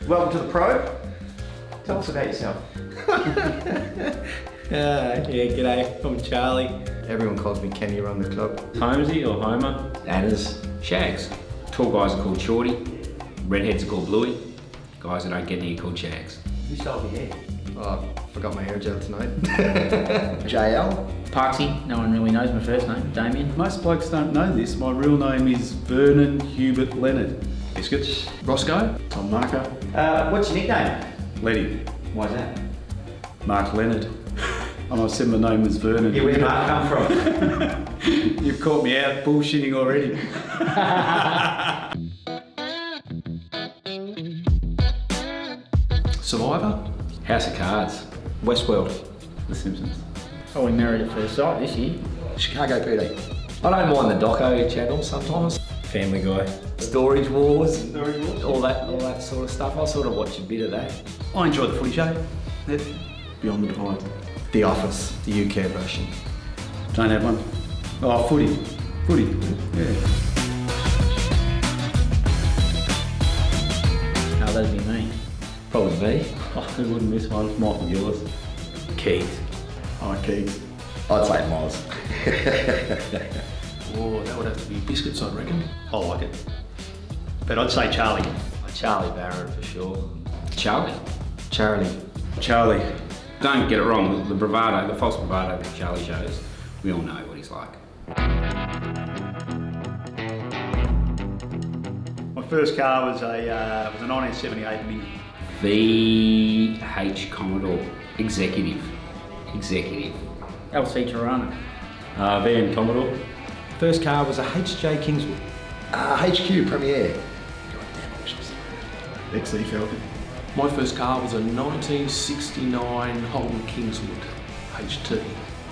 Welcome to the Pro. Tell us about yourself. Yeah, g'day. I'm Charlie. Everyone calls me Kenny around the club. Holmesy or Homer. Annas, Shags. Tall guys are called Shorty. Redheads are called Bluey. Guys that don't get near called Shags. You stole your hair. Oh, forgot my hair gel tonight. JL. Parksy, no one really knows my first name, Damien. Most blokes don't know this. My real name is Vernon Hubert Leonard. Biscuits. Roscoe. Tom Marker. What's your nickname? Letty. Why's that? Mark Leonard. And I said my name was Vernon. Yeah, where'd Mark come from? You've caught me out bullshitting already. Survivor. House of Cards. Westworld. The Simpsons. Oh, we married at first sight this year. Chicago PD. I don't mind the doco channel sometimes. Family Guy. Storage Wars. All that sort of stuff. I sort of watch a bit of that. I enjoy the footy show. Yep. Beyond the Divide. The Office, the UK version. Don't have one. Oh, footy. Footy. Yeah. Oh, that'd be me. Probably me. Oh, who wouldn't miss one? Michael Gillis. Keith. Oh, Keith. I'd say Miles. Oh, that would have to be Biscuits, I reckon. I like it. But I'd say Charlie. Charlie Barron for sure. Charlie. Charlie. Charlie. Don't get it wrong, the bravado, the false bravado that Charlie shows, we all know what he's like. My first car was a 1978 Mini. VH Commodore. Executive. LC Tirana. VN Commodore. First car was a HJ Kingswood. HQ Premier. XE Falcon. My first car was a 1969 Holden Kingswood HT.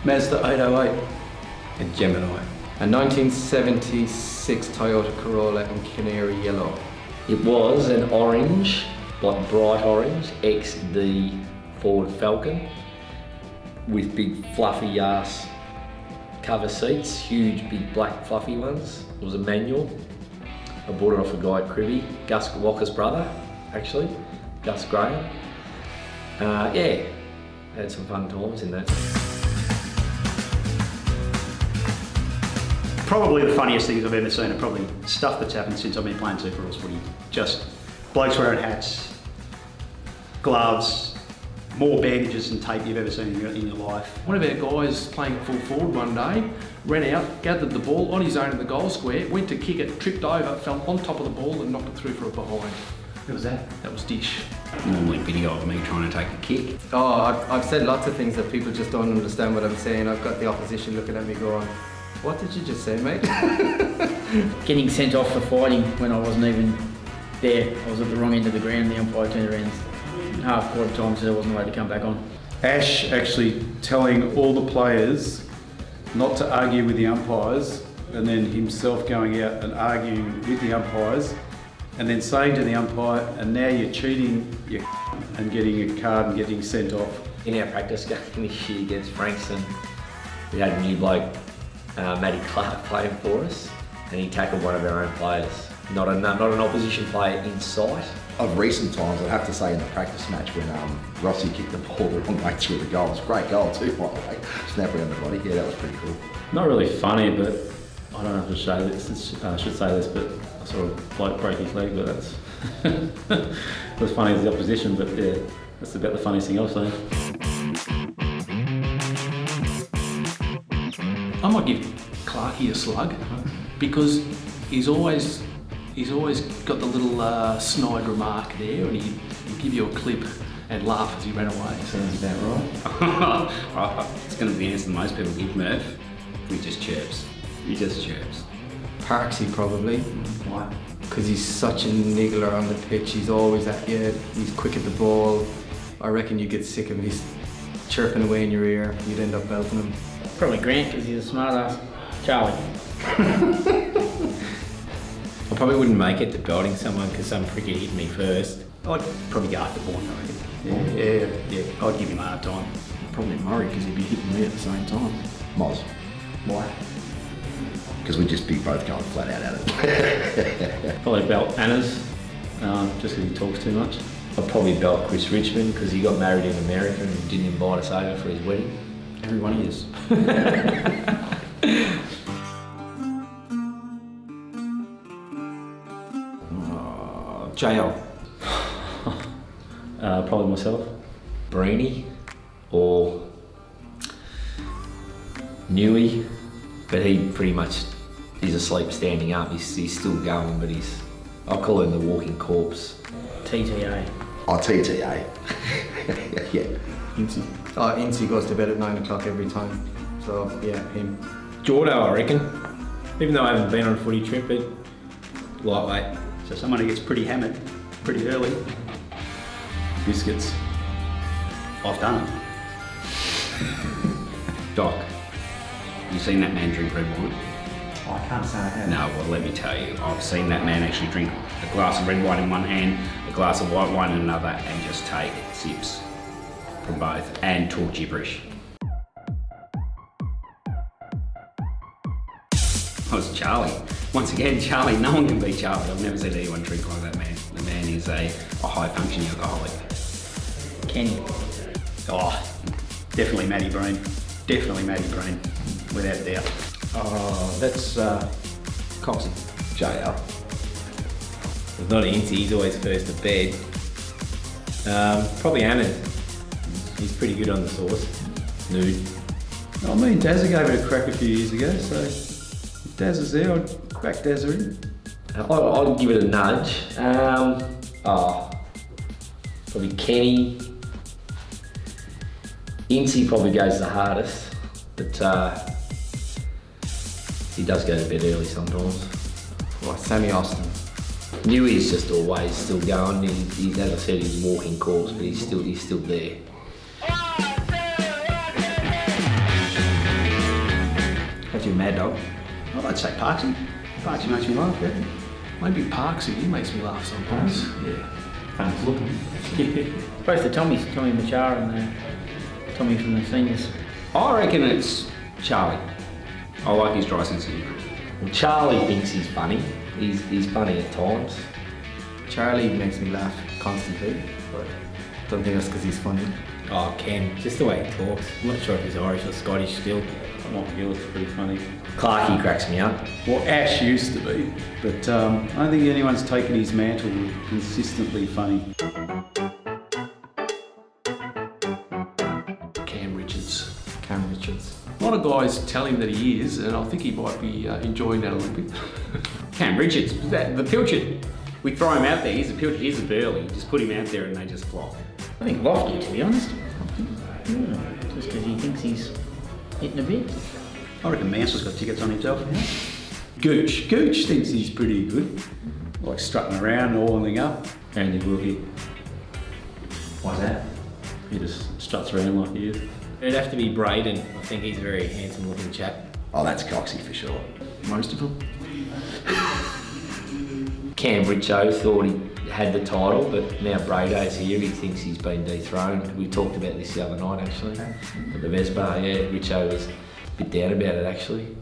Mazda 808. A Gemini. A 1976 Toyota Corolla in Canary Yellow. It was an orange, like bright orange, XD Ford Falcon with big fluffy ass cover seats, huge big black fluffy ones. It was a manual. I bought it off a guy at Cribby, Gus Walker's brother, actually, Gus Graham. Yeah, had some fun times in that. Probably the funniest things I've ever seen are probably stuff that's happened since I've been playing Super Rules footy. Just blokes wearing hats, gloves, more bandages and tape you've ever seen in your life. One of our guys playing full forward one day, ran out, gathered the ball on his own in the goal square, went to kick it, tripped over, fell on top of the ball and knocked it through for a behind. Who was that? That was Dish. Normally video of me trying to take a kick. Oh, I've said lots of things that people just don't understand what I'm saying. I've got the opposition looking at me going, what did you just say, mate? Getting sent off for fighting when I wasn't even there. I was at the wrong end of the ground, the umpire turned around half quarter time, said I wasn't allowed to come back on. Ash actually telling all the players not to argue with the umpires, and then himself going out and arguing with the umpires, and then saying to the umpire, and now you're cheating, you and getting a card and getting sent off. In our practice game this year against Frankston, we had a new bloke, Matty Clark, playing for us, and he tackled one of our own players. Not an opposition player in sight. Of recent times, I'd have to say in the practice match when Rossi kicked the ball the wrong way through the goal. It was a great goal too, by the way. Snap around the body. Yeah, that was pretty cool. Not really funny, but I don't know if I should say this, but I sort of bloke broke his leg, but that's as funny as the opposition, but yeah, that's about the funniest thing I've seen. I might give Clarkie a slug because he's always got the little snide remark there, and he'd give you a clip and laugh as he ran away. Sounds about right. It's going to be the answer most people give Murph. He just chirps. He just chirps. Parksy probably. Why? Because he's such a niggler on the pitch. He's always at you. He's quick at the ball. I reckon you get sick of him. He's chirping away in your ear. You'd end up belting him. Probably Grant, because he's a smart ass. Charlie. I probably wouldn't make it to belting someone because some pricker hit me first. I'd probably go after Bourne, I reckon. Yeah. I'd give him a hard time. Probably Murray because he'd be hitting me at the same time. Moz. Why? Because we'd just be both going flat out at it. Probably belt Anna's, just because he talks too much. I'd probably belt Chris Richmond because he got married in America and didn't invite us over for his wedding. Everyone is. JL. Probably myself. Breeny or Newey, but he pretty much is asleep standing up. He's still going, but I call him the walking corpse. TTA. Oh, TTA. Yeah. Incy. Oh, Incy goes to bed at 9 o'clock every time. So, yeah, him. Jordo, I reckon. Even though I haven't been on a footy trip, but lightweight. So someone who gets pretty hammered pretty early. Biscuits. I've done it. Doc, you seen that man drink red wine? Oh, I can't say I have. No, well let me tell you, I've seen that man actually drink a glass of red wine in one hand, a glass of white wine in another, and just take sips from both, and talk gibberish. That was Charlie. Once again, Charlie, no one can beat Charlie. I've never seen anyone drink like that man. The man is a high functioning alcoholic. Kenny. Oh, definitely Matty Breen. Definitely Matty Breen, without doubt. Oh, that's Coxie. JL. It's not Incy, he's always first to bed. Probably Anand. He's pretty good on the sauce. Nude. Oh, me and Dazza gave it a crack a few years ago, so if Daz is there, I'd crack Dazza in. I'll give it a nudge. Probably Kenny. Incy probably goes the hardest, but he does go to bed early sometimes. Oh, Sammy Austin. Newey's just always still going. He's, as I said, he's a walking corpse, but he's still there. What's your mad dog? Well, I'd say Parksy. Parksy makes me laugh, yeah. Maybe Parksy, he makes me laugh sometimes. Yeah. Funny looking. Both the Tommies, Tommy Machar and Tommy from the seniors. I reckon it's Charlie. I like his dry sense of humour. Well, Charlie thinks he's funny. He's funny at times. Charlie makes me laugh constantly, but don't think that's because he's funny. Oh, Ken, just the way he talks. I'm not sure if he's Irish or Scottish still. Mike Gillis is pretty funny. Clarkey cracks me up. Well, Ash used to be, but I don't think anyone's taken his mantle with consistently funny. Cam Richards. Cam Richards. A lot of guys tell him that he is, and I think he might be enjoying that a little bit. Cam Richards, the pilchard. We throw him out there, he's a pilchard, he's a burley. Just put him out there and they just flop. I think Lofty, to be honest. Just because he thinks he's hitting a bit. I reckon Mansell's got tickets on himself. Yeah. Gooch thinks he's pretty good. Like strutting around, oiling up. Andy Wilkie. Why's that? He just struts around like he is. It'd have to be Braden. I think he's a very handsome looking chap. Oh, that's Coxie for sure. Most of them. Cam Richo thought he had the title, but now Brado's here, he thinks he's been dethroned. We talked about this the other night actually, at the Vespa. Yeah, Richo was a bit down about it actually.